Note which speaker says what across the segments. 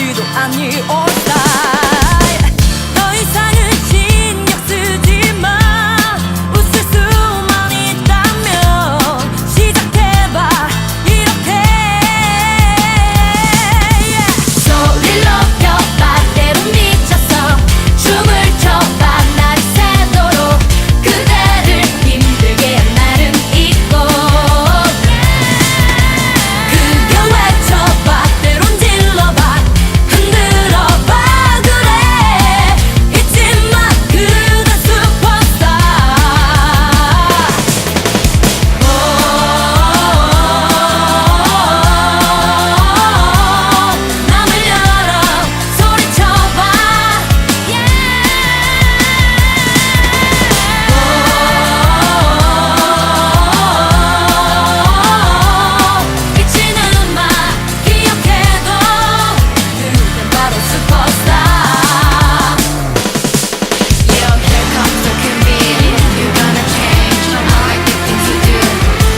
Speaker 1: 같지도 않니 all side. 더 이상은 신경 쓰지 마. 웃을 수만 있다면 시작해봐 이렇게. 소리 높여봐 때로 미쳐서 춤을 춰봐 날이 새도록 그대를 힘들게 한 날은 있고. 그겨 외쳐봐 때론 질러봐 흔들어봐 그래 잊지마 그대 슈퍼스타. 맘을 열어 소리쳐봐. 미치는 마 기억해도 그땐 바로 슈퍼스타.
Speaker 2: Yo, here comes the convenience. You're gonna change. I like the things you do.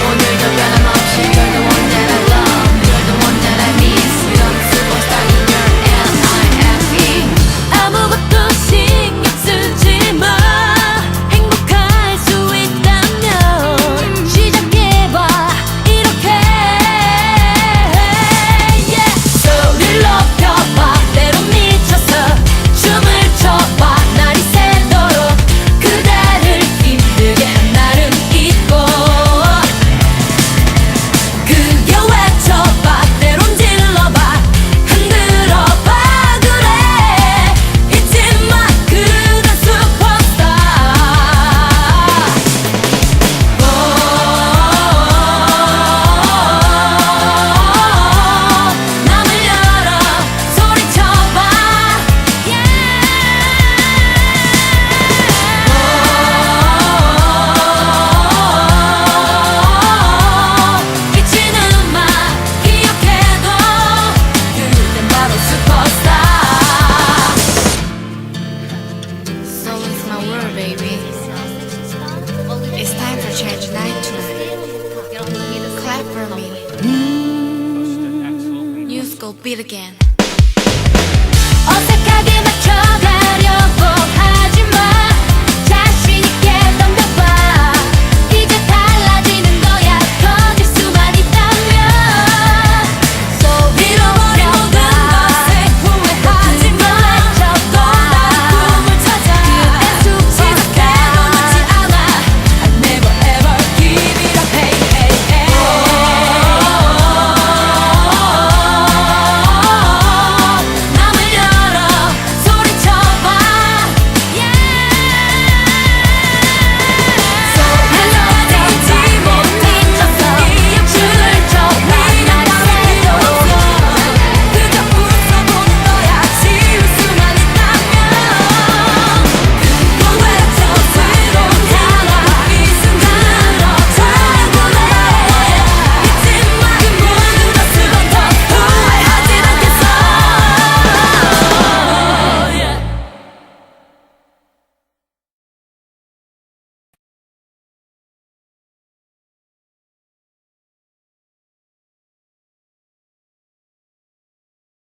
Speaker 2: 오늘도 변함없이 You're the one that I love. You're the one that I miss. You're the superstar in your life.
Speaker 1: 아무것도 신경 쓰지 마. 행복할 수 있다면 시작해봐 이렇게. 소리를 높여봐 때론 미쳐서 춤을 춰봐 날이 새도록 그대를 힘들게 한 날은 있고. 그겨 외쳐봐 때론 질러봐 흔들어봐 그래 잊지마 그대 슈퍼스타. 맘을 열어 소리쳐봐. 미치는 마 기억해도 그땐 바로 슈퍼스타.
Speaker 2: So it's my world, baby. It's time for change night tonight. Clap for me. New school beat again.